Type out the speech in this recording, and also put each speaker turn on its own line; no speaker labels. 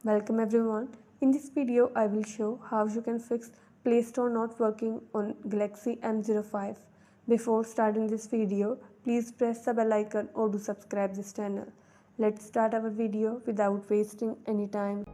Welcome everyone. In this video I will show how you can fix Play Store not working on Galaxy M05. Before starting this video, please press the bell icon or do subscribe this channel. Let's start our video without wasting any time.